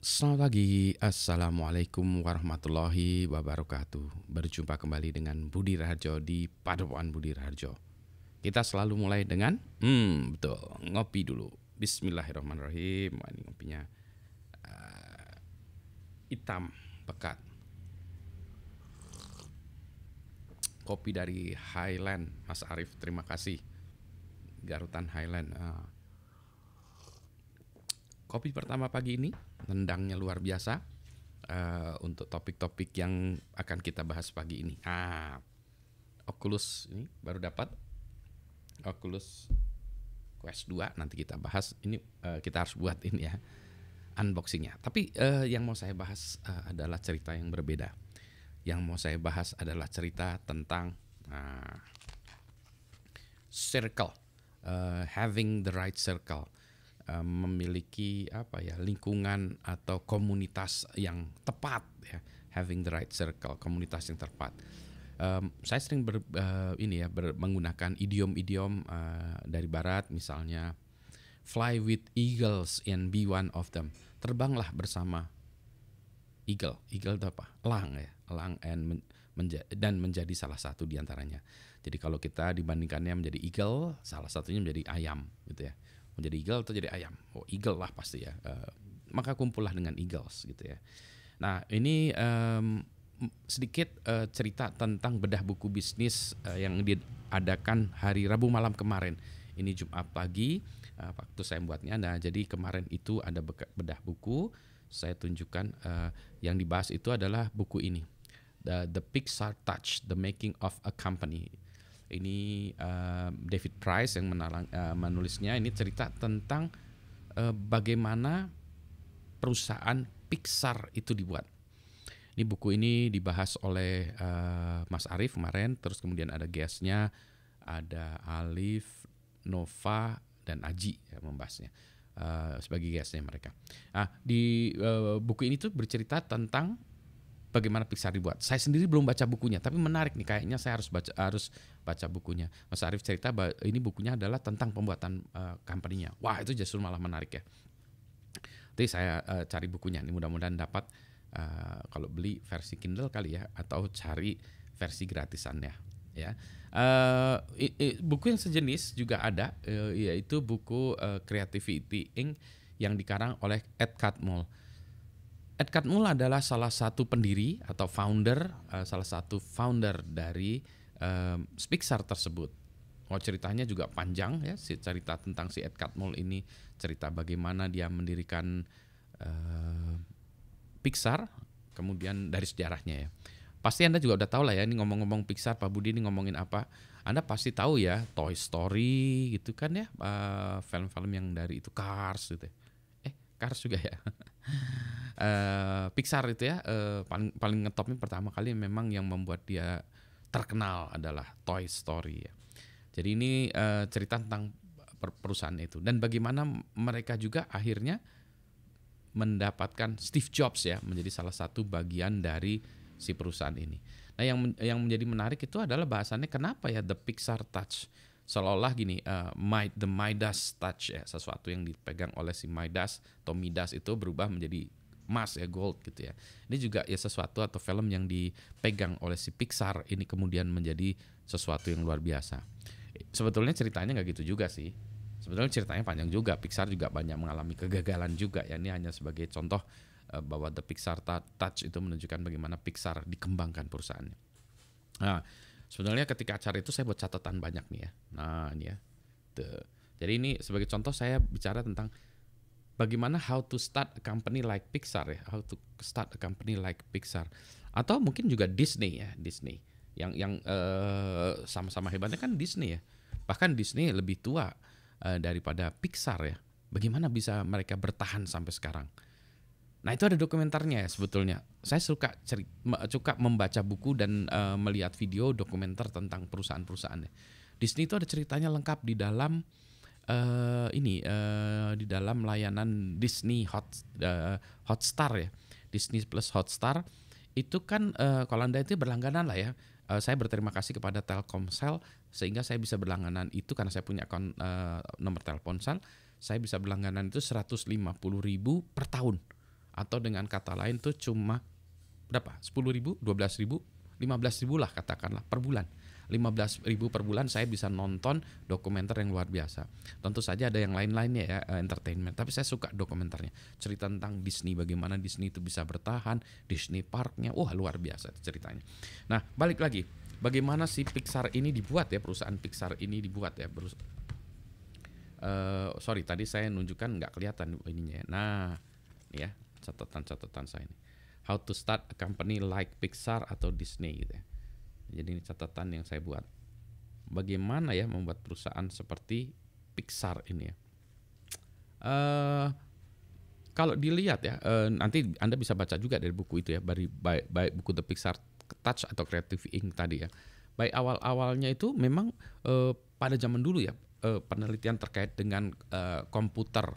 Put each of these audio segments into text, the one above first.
Selamat pagi, Assalamualaikum warahmatullahi wabarakatuh. Berjumpa kembali dengan Budi Raharjo di Padepokan Budi Raharjo. Kita selalu mulai dengan, betul, ngopi dulu. Bismillahirrahmanirrahim. Wah, ini ngopinya hitam, pekat. Kopi dari Highland, Mas Arief, terima kasih. Garutan Highland. Kopi pertama pagi ini, nendangnya luar biasa. Untuk topik-topik yang akan kita bahas pagi ini. Oculus ini baru dapat Oculus Quest 2, nanti kita bahas. Ini kita harus buat ini ya, unboxingnya. Tapi yang mau saya bahas adalah cerita yang berbeda. Yang mau saya bahas adalah cerita tentang circle, having the right circle. Memiliki lingkungan atau komunitas yang tepat ya, having the right circle, komunitas yang tepat. Saya sering menggunakan idiom-idiom dari barat, misalnya fly with eagles and be one of them, terbanglah bersama eagle itu apa, elang ya, elang dan menjadi salah satu diantaranya. Jadi kalau kita dibandingkannya menjadi eagle, salah satunya menjadi ayam gitu ya. Menjadi eagle atau jadi ayam? Oh, eagle lah pasti ya. Maka kumpullah dengan eagles gitu ya. Nah, ini sedikit cerita tentang bedah buku bisnis yang diadakan hari Rabu malam kemarin. Ini Jumat pagi waktu saya membuatnya. Nah, jadi kemarin itu ada bedah buku. Saya tunjukkan yang dibahas itu adalah buku ini, The Pixar Touch, The Making of a Company. Ini David Price yang menulisnya. Ini cerita tentang bagaimana perusahaan Pixar itu dibuat. Ini buku ini dibahas oleh Mas Arief kemarin, terus kemudian ada guestnya, ada Alif, Nova, dan Aji ya, membahasnya sebagai guestnya mereka. Nah, di buku ini tuh bercerita tentang bagaimana Pixar dibuat. Saya sendiri belum baca bukunya, tapi menarik nih, kayaknya saya harus baca bukunya. Mas Arief cerita bahwa ini bukunya adalah tentang pembuatan company-nya. Wah, itu justru malah menarik ya. Nanti saya cari bukunya, ini mudah-mudahan dapat kalau beli versi Kindle kali ya, atau cari versi gratisannya ya. Buku yang sejenis juga ada, yaitu buku Creativity Inc. yang dikarang oleh Ed Catmull. Ed Catmull adalah salah satu pendiri atau salah satu founder dari Pixar tersebut. Ceritanya juga panjang ya, cerita tentang si Ed Catmull ini, cerita bagaimana dia mendirikan Pixar, kemudian dari sejarahnya ya. Pasti Anda juga udah tahu lah ya, ini ngomong-ngomong Pixar, Pak Budi ini ngomongin apa. Anda pasti tahu ya, Toy Story gitu kan ya, film-film yang dari itu, Cars gitu ya. Cars juga ya. Pixar itu ya, paling ngetopnya pertama kali memang yang membuat dia terkenal adalah Toy Story ya. Jadi ini cerita tentang perusahaan itu dan bagaimana mereka juga akhirnya mendapatkan Steve Jobs ya menjadi salah satu bagian dari si perusahaan ini. Nah, yang menjadi menarik itu adalah bahasannya, kenapa ya The Pixar Touch, seolah-olah gini, the Midas Touch ya, sesuatu yang dipegang oleh si Midas atau Midas itu berubah menjadi emas ya, gold gitu ya. Ini juga ya sesuatu atau film yang dipegang oleh si Pixar ini kemudian menjadi sesuatu yang luar biasa. Sebetulnya ceritanya nggak gitu juga sih. Sebetulnya ceritanya panjang juga. Pixar juga banyak mengalami kegagalan juga ya. Ini hanya sebagai contoh bahwa The Pixar Touch itu menunjukkan bagaimana Pixar dikembangkan perusahaannya. Nah, sebenarnya ketika acara itu saya buat catatan banyak nih ya. Nah, ini ya. Jadi ini sebagai contoh saya bicara tentang bagaimana how to start a company like Pixar ya, how to start a company like Pixar. Atau mungkin juga Disney ya, Disney. Yang sama-sama hebatnya kan Disney ya. Bahkan Disney lebih tua daripada Pixar ya. Bagaimana bisa mereka bertahan sampai sekarang? Nah, itu ada dokumenternya ya sebetulnya. Saya suka membaca buku dan melihat video dokumenter tentang perusahaan-perusahaannya. Disney itu ada ceritanya lengkap di dalam di dalam layanan Disney Hotstar ya. Disney Plus Hotstar itu kan kalau Anda itu berlangganan lah ya. Saya berterima kasih kepada Telkomsel sehingga saya bisa berlangganan itu karena saya punya akun nomor Telkomsel. Saya bisa berlangganan itu 150.000 per tahun. Atau dengan kata lain tuh cuma berapa? 10.000, 12.000, 15.000 lah katakanlah per bulan. 15.000 per bulan saya bisa nonton dokumenter yang luar biasa. Tentu saja ada yang lain-lainnya ya, entertainment. Tapi saya suka dokumenternya. Cerita tentang Disney, bagaimana Disney itu bisa bertahan, Disney Parknya, wah luar biasa ceritanya. Nah balik lagi, bagaimana si Pixar ini dibuat ya, perusahaan Pixar ini dibuat ya. Sorry tadi saya nunjukkan nggak kelihatan ininya ya. Nah ini ya catatan saya ini. How to start a company like Pixar atau Disney gitu ya. Jadi ini catatan yang saya buat. Bagaimana ya membuat perusahaan seperti Pixar ini ya. Kalau dilihat ya, nanti Anda bisa baca juga dari buku itu ya, baik buku The Pixar Touch atau Creative Inc tadi ya. Baik awal-awalnya itu memang pada zaman dulu ya, penelitian terkait dengan computer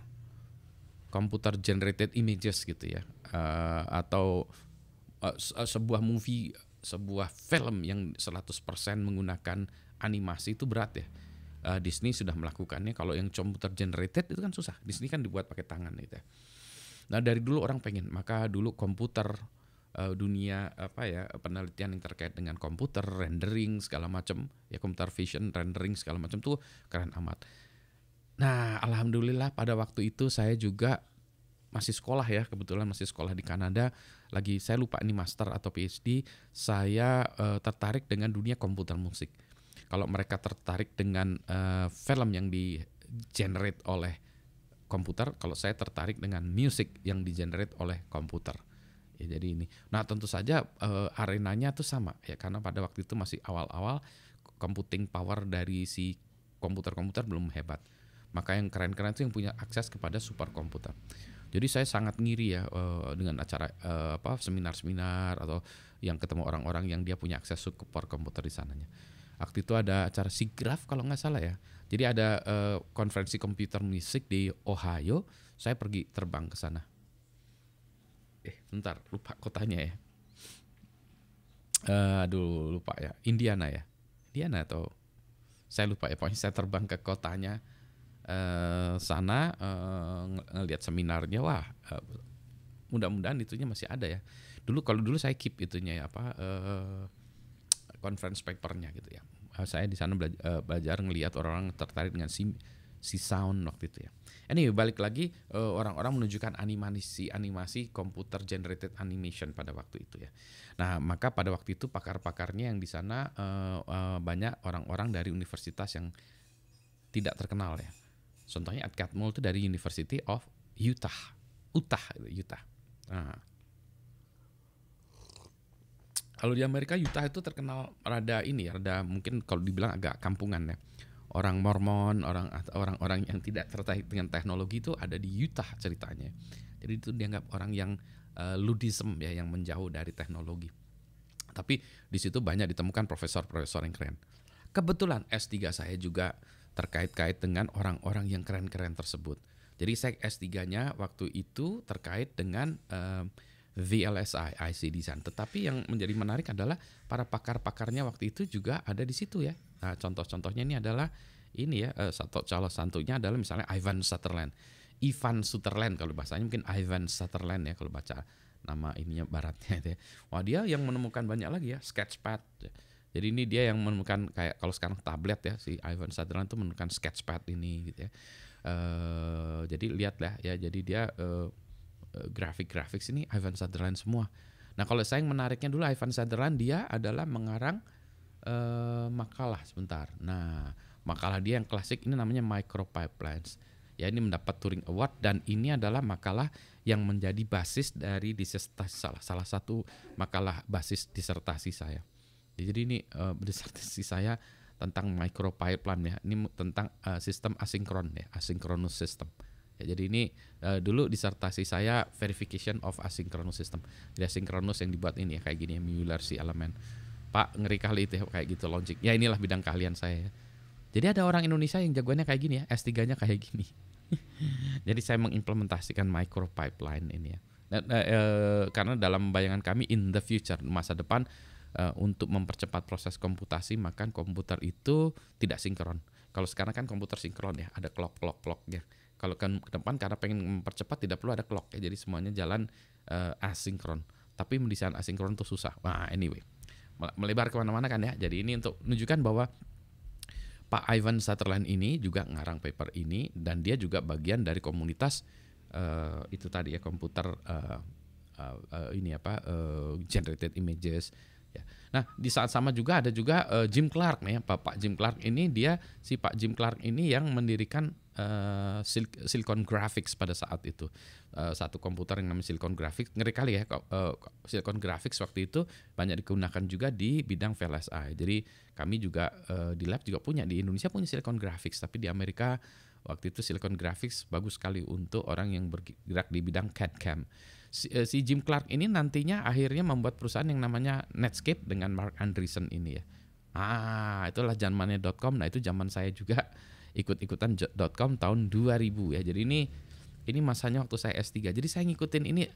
generated images gitu ya, atau sebuah movie, sebuah film yang 100% menggunakan animasi itu berat ya. Disney sudah melakukannya. Kalau yang computer generated itu kan susah. Disney kan dibuat pakai tangan gitu ya. Nah dari dulu orang pengen, maka dulu komputer, dunia penelitian yang terkait dengan komputer rendering segala macam ya, computer vision rendering segala macam tuh keren amat. Nah alhamdulillah pada waktu itu saya juga masih sekolah ya, kebetulan masih sekolah di Kanada. Saya lupa ini master atau PhD. Saya tertarik dengan dunia komputer musik. Kalau mereka tertarik dengan film yang di generate oleh komputer, kalau saya tertarik dengan musik yang di generate oleh komputer. Ya, jadi ini. Nah tentu saja arenanya tuh sama ya, karena pada waktu itu masih awal-awal computing power dari si komputer-komputer belum hebat. Maka yang keren-keren itu yang punya akses kepada superkomputer. Jadi saya sangat ngiri ya dengan acara seminar-seminar atau yang ketemu orang-orang yang dia punya akses superkomputer di sananya. Waktu itu ada acara SIGGRAPH kalau nggak salah ya. Jadi ada konferensi komputer musik di Ohio. Saya pergi terbang ke sana. Bentar, lupa kotanya ya. Lupa ya. Indiana ya. Indiana atau saya lupa ya. Pokoknya saya terbang ke kotanya sana, ngelihat seminarnya. Wah, mudah-mudahan itunya masih ada ya. Kalau dulu saya keep itunya ya, conference papernya gitu ya. Saya di sana belajar ngelihat orang-orang tertarik dengan si sound waktu itu ya. Ini balik lagi, orang-orang menunjukkan animasi computer generated animation pada waktu itu ya. Nah maka pada waktu itu pakar-pakarnya yang di sana banyak orang-orang dari universitas yang tidak terkenal ya. Contohnya Ed Catmull itu dari University of Utah. Nah, kalau di Amerika Utah itu terkenal rada mungkin kalau dibilang agak kampungan ya. Orang Mormon, orang-orang yang tidak tertarik dengan teknologi itu ada di Utah ceritanya. Jadi itu dianggap orang yang ludism ya, yang menjauh dari teknologi. Tapi di situ banyak ditemukan profesor-profesor yang keren. Kebetulan S3 saya juga terkait dengan orang-orang yang keren-keren tersebut. Jadi saya S3-nya waktu itu terkait dengan VLSI, IC design. Tetapi yang menjadi menarik adalah para pakar-pakarnya waktu itu juga ada di situ ya. Nah, contoh-contohnya ini adalah salah satunya adalah misalnya Ivan Sutherland kalau bahasanya, mungkin Ivan Sutherland ya kalau baca nama ininya baratnya itu ya. Wah, dia yang menemukan banyak lagi ya, sketchpad. Jadi ini dia yang menemukan, kayak kalau sekarang tablet ya, si Ivan Sutherland itu menemukan sketchpad ini gitu ya. Jadi lihatlah ya, jadi dia grafik ini Ivan Sutherland semua. Nah kalau saya yang menariknya dulu, Ivan Sutherland dia adalah mengarang makalah sebentar. Nah makalah dia yang klasik ini namanya Micropipelines. Ya ini mendapat Turing Award dan ini adalah makalah yang menjadi basis dari disertasi, salah satu makalah basis disertasi saya. Jadi ini disertasi saya tentang micropipeline ya. Ini tentang sistem asinkron ya, asynchronous system. Ya, jadi ini dulu disertasi saya verification of asynchronous system. Jadi asynchronous yang dibuat ini ya kayak gini ya, Mueller-C element. Pak ngeri kali itu ya, kayak gitu logic. Ya inilah bidang keahlian saya ya. Jadi ada orang Indonesia yang jagoannya kayak gini ya, S3-nya kayak gini. Jadi saya mengimplementasikan micropipeline ini ya. Karena dalam bayangan kami in the future, masa depan, untuk mempercepat proses komputasi, maka komputer itu tidak sinkron. Kalau sekarang kan komputer sinkron ya, ada clock-nya. Kalau kan ke depan karena pengen mempercepat tidak perlu ada clock ya. Jadi semuanya jalan asinkron. Tapi mendesain asinkron itu susah. Nah, anyway, melebar kemana-mana kan ya. Jadi ini untuk menunjukkan bahwa Pak Ivan Sutherland ini juga ngarang paper ini, dan dia juga bagian dari komunitas itu tadi ya, komputer generated images ya. Nah, di saat sama juga ada juga Jim Clark nih ya. Pak Jim Clark ini Pak Jim Clark ini yang mendirikan Silicon Graphics pada saat itu. Satu komputer yang namanya Silicon Graphics, ngeri kali ya, Silicon Graphics waktu itu banyak digunakan juga di bidang VLSI. Jadi kami juga di lab juga punya, di Indonesia punya Silicon Graphics, tapi di Amerika waktu itu Silicon Graphics bagus sekali untuk orang yang bergerak di bidang CAD/CAM. Si Jim Clark ini nantinya akhirnya membuat perusahaan yang namanya Netscape dengan Mark Andreessen ini ya. Itulah zamannya .com. Nah, itu zaman saya juga ikut-ikutan .com tahun 2000 ya. Jadi ini masanya waktu saya S3. Jadi saya ngikutin ini,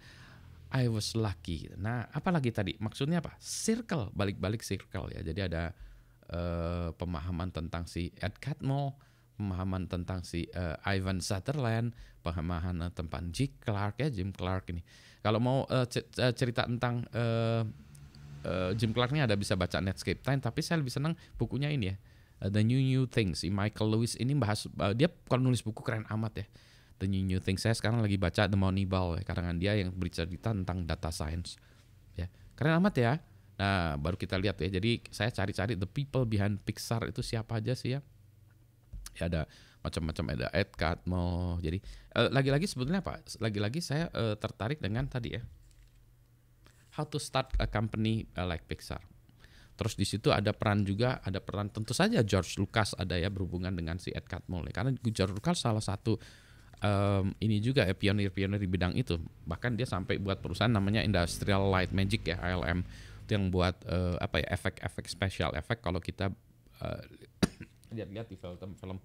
I was lucky. Nah, apalagi tadi maksudnya apa? Circle, balik-balik circle ya. Jadi ada pemahaman tentang si Ed Catmull, pemahaman tentang si Ivan Sutherland, pemahaman tentang Jim Clark ini. Kalau mau cerita tentang Jim Clark ini ada bisa baca Netscape Time, tapi saya lebih senang bukunya ini ya, The New Things. Si Michael Lewis ini bahas, dia kalau nulis buku keren amat ya. The New Things. Saya sekarang lagi baca The Moneyball ya, karangan dia yang bercerita tentang data science. Ya, keren amat ya. Nah, baru kita lihat ya. Jadi saya cari-cari the people behind Pixar itu siapa aja sih ya. Ya ada macam-macam, ada Ed Catmull. Jadi lagi-lagi sebetulnya apa? Lagi-lagi saya tertarik dengan tadi ya, how to start a company like Pixar. Terus di situ ada peran tentu saja George Lucas ada ya, berhubungan dengan si Ed Catmull ya. Karena George Lucas salah satu ini juga ya, pionir-pionir di bidang itu. Bahkan dia sampai buat perusahaan namanya Industrial Light Magic ya, ILM. Itu yang buat efek-efek special effect kalau kita lihat-lihat di film-film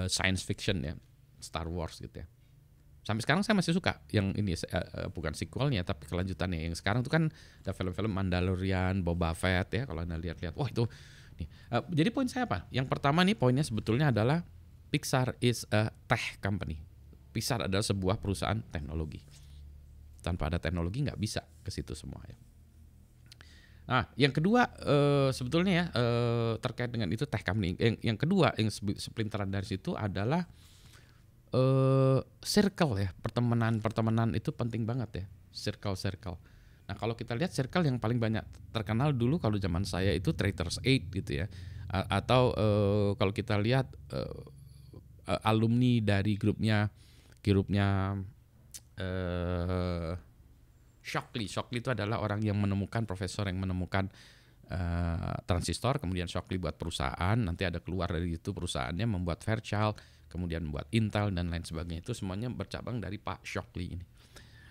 science fiction ya, Star Wars gitu ya. Sampai sekarang saya masih suka yang ini, bukan sequelnya tapi kelanjutannya. Yang sekarang itu kan ada film-film Mandalorian, Boba Fett ya, kalau Anda lihat-lihat. Wah itu nih. Jadi poin saya apa? Yang pertama nih, poinnya sebetulnya adalah Pixar is a tech company. Pixar adalah sebuah perusahaan teknologi. Tanpa ada teknologi nggak bisa ke situ semua ya. Nah, yang kedua sebetulnya ya, terkait dengan itu tech company. Yang kedua yang seplinteran dari situ adalah circle ya, pertemanan itu penting banget ya, circle. Nah, kalau kita lihat circle yang paling banyak terkenal dulu kalau zaman saya itu Traitors 8 gitu ya, atau kalau kita lihat alumni dari grupnya Shockley itu adalah orang yang menemukan, profesor yang menemukan transistor, kemudian Shockley buat perusahaan, nanti ada keluar dari itu perusahaannya membuat Fairchild, kemudian membuat Intel dan lain sebagainya. Itu semuanya bercabang dari Pak Shockley ini.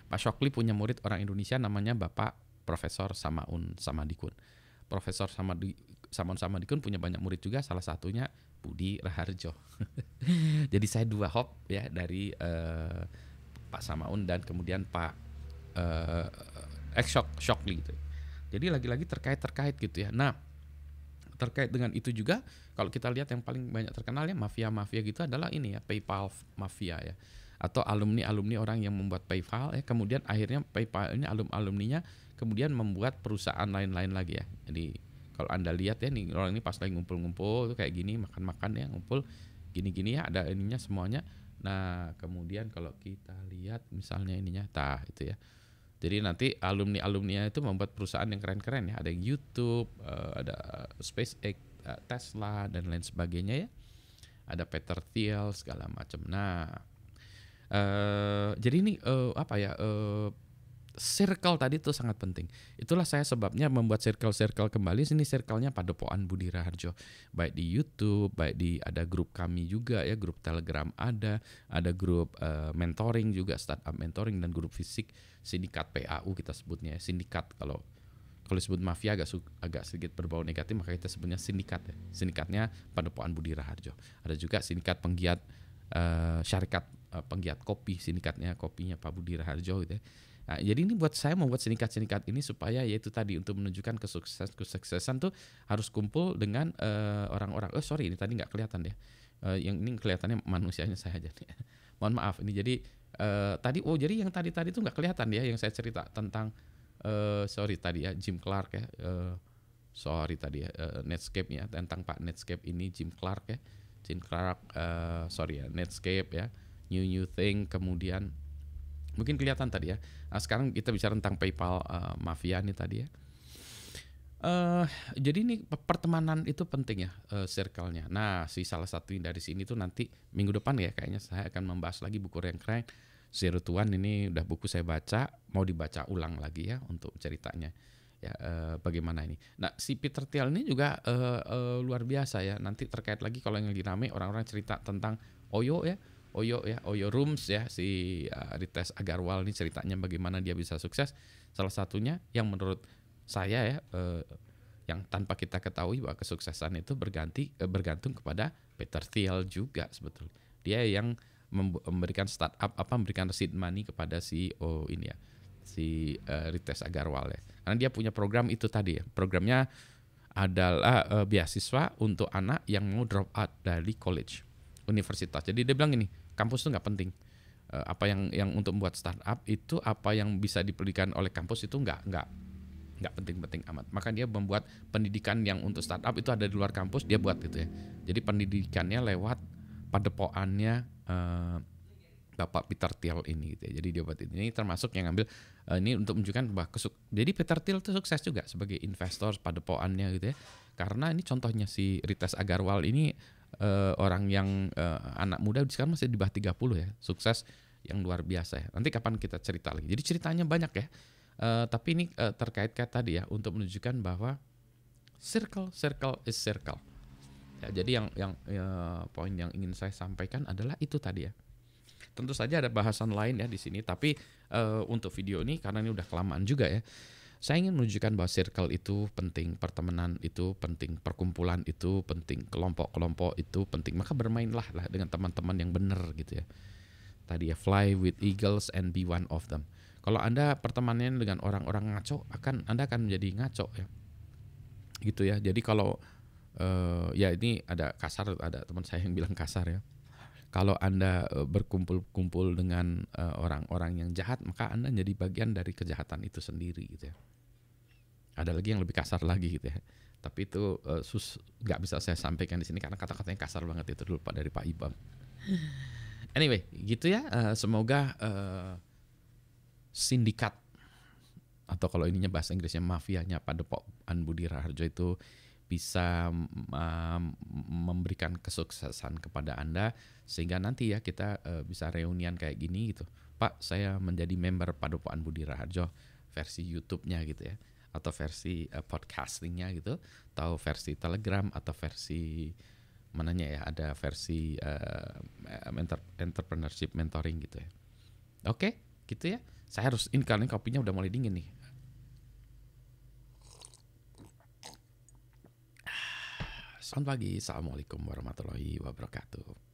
Pak Shockley punya murid orang Indonesia namanya Bapak Profesor Samaun Samadikun. Profesor Samaun Samadikun punya banyak murid juga, salah satunya Budi Raharjo. Jadi saya dua hop ya dari Pak Samaun dan kemudian Pak Shockley gitu. Jadi lagi-lagi terkait gitu ya. Nah, terkait dengan itu juga kalau kita lihat yang paling banyak terkenal ya mafia gitu adalah ini ya, PayPal mafia ya, atau alumni orang yang membuat PayPal ya, kemudian akhirnya PayPal ini alumninya kemudian membuat perusahaan lain-lain lagi ya. Jadi kalau Anda lihat ya nih, orang ini pas lagi ngumpul-ngumpul tuh kayak gini, makan-makan ya, ngumpul gini-gini ya, ada ininya semuanya. Nah, kemudian kalau kita lihat misalnya ininya itu ya. Jadi nanti alumni-alumninya itu membuat perusahaan yang keren-keren ya. Ada yang YouTube, ada SpaceX, Tesla dan lain sebagainya ya. Ada Peter Thiel segala macam. Nah, jadi ini circle tadi itu sangat penting. Itulah saya sebabnya membuat circle kembali. Sini circle-nya Padepokan Budi Raharjo. Baik di YouTube, ada grup kami juga ya, grup Telegram ada grup mentoring juga, startup mentoring, dan grup fisik sindikat PAU kita sebutnya ya. Sindikat kalau disebut mafia agak sedikit berbau negatif, maka kita sebutnya sindikat ya. Sindikatnya Padepokan Budi Raharjo. Ada juga sindikat penggiat syarikat penggiat kopi, sindikatnya kopinya Pak Budi Raharjo gitu ya. Nah, jadi ini buat saya membuat sindikat ini supaya yaitu tadi untuk menunjukkan kesuksesan tuh harus kumpul dengan orang-orang. Ini tadi nggak kelihatan deh. Yang ini kelihatannya manusianya saya aja nih. Mohon maaf ini jadi jadi yang tadi itu nggak kelihatan ya yang saya cerita tentang sorry tadi ya Jim Clark ya. Sorry tadi ya Netscape ya tentang Pak Netscape ini Jim Clark ya. Jim Clark sorry ya Netscape ya. New thing kemudian mungkin kelihatan tadi ya. Nah, sekarang kita bicara tentang PayPal mafia nih tadi ya. Jadi ini pertemanan itu penting ya, circle-nya. Nah, salah satu dari sini tuh nanti minggu depan ya kayaknya saya akan membahas lagi buku yang keren Zero to One. Ini udah buku saya baca, mau dibaca ulang lagi ya untuk ceritanya. Ya, bagaimana ini. Nah, si Peter Thiel ini juga luar biasa ya. Nanti terkait lagi kalau yang lagi rame orang-orang cerita tentang Oyo ya. Oyo Rooms ya, si Ritesh Agarwal ini ceritanya bagaimana dia bisa sukses. Salah satunya yang menurut saya ya yang tanpa kita ketahui bahwa kesuksesan itu bergantung kepada Peter Thiel juga sebetulnya. Dia yang memberikan startup memberikan seed money kepada CEO ini ya, si Ritesh Agarwal ya. Karena dia punya program itu tadi ya. Programnya adalah beasiswa untuk anak yang mau drop out dari college, universitas. Jadi dia bilang ini, kampus itu nggak penting. Apa yang untuk membuat startup itu apa yang bisa diberikan oleh kampus itu nggak penting-penting amat. Maka dia membuat pendidikan yang untuk startup itu ada di luar kampus, dia buat gitu ya. Jadi pendidikannya lewat padepokannya Bapak Peter Thiel ini gitu ya. Jadi dia buat ini termasuk yang ngambil ini untuk menunjukkan bahwa jadi Peter Thiel itu sukses juga sebagai investor padepokannya gitu ya. Karena ini contohnya si Ritesh Agarwal ini orang yang anak muda sekarang masih di bawah 30 ya. Sukses yang luar biasa ya. Nanti kapan kita cerita lagi. Jadi ceritanya banyak ya. Tapi ini terkait tadi ya untuk menunjukkan bahwa circle is circle. Ya, jadi yang poin yang ingin saya sampaikan adalah itu tadi ya. Tentu saja ada bahasan lain ya di sini, tapi untuk video ini karena ini udah kelamaan juga ya. Saya ingin menunjukkan bahwa circle itu penting, pertemanan itu penting, perkumpulan itu penting, kelompok-kelompok itu penting. Maka bermainlah dengan teman-teman yang benar gitu ya. Tadi ya, fly with eagles and be one of them. Kalau Anda pertemanannya dengan orang-orang ngaco, Anda akan menjadi ngaco ya. Gitu ya. Jadi kalau ya ini ada kasar, ada teman saya yang bilang kasar ya. Kalau Anda berkumpul-kumpul dengan orang-orang yang jahat, maka Anda jadi bagian dari kejahatan itu sendiri gitu ya. Ada lagi yang lebih kasar lagi gitu ya. Tapi itu nggak bisa saya sampaikan di sini karena kata-katanya kasar banget itu dulu dari Pak Ibam. Anyway, gitu ya. Semoga sindikat atau kalau ininya bahasa Inggrisnya mafianya Padepokan Budi Raharjo itu bisa memberikan kesuksesan kepada Anda sehingga nanti ya kita bisa reunian kayak gini gitu. Pak, saya menjadi member Padepokan Budi Raharjo versi YouTube-nya gitu ya, atau versi podcastingnya gitu, atau versi Telegram atau versi mananya ya, ada versi entrepreneurship mentoring gitu ya. Oke, gitu ya. Saya harus ini karena kopinya udah mulai dingin nih. Selamat pagi, assalamualaikum warahmatullahi wabarakatuh.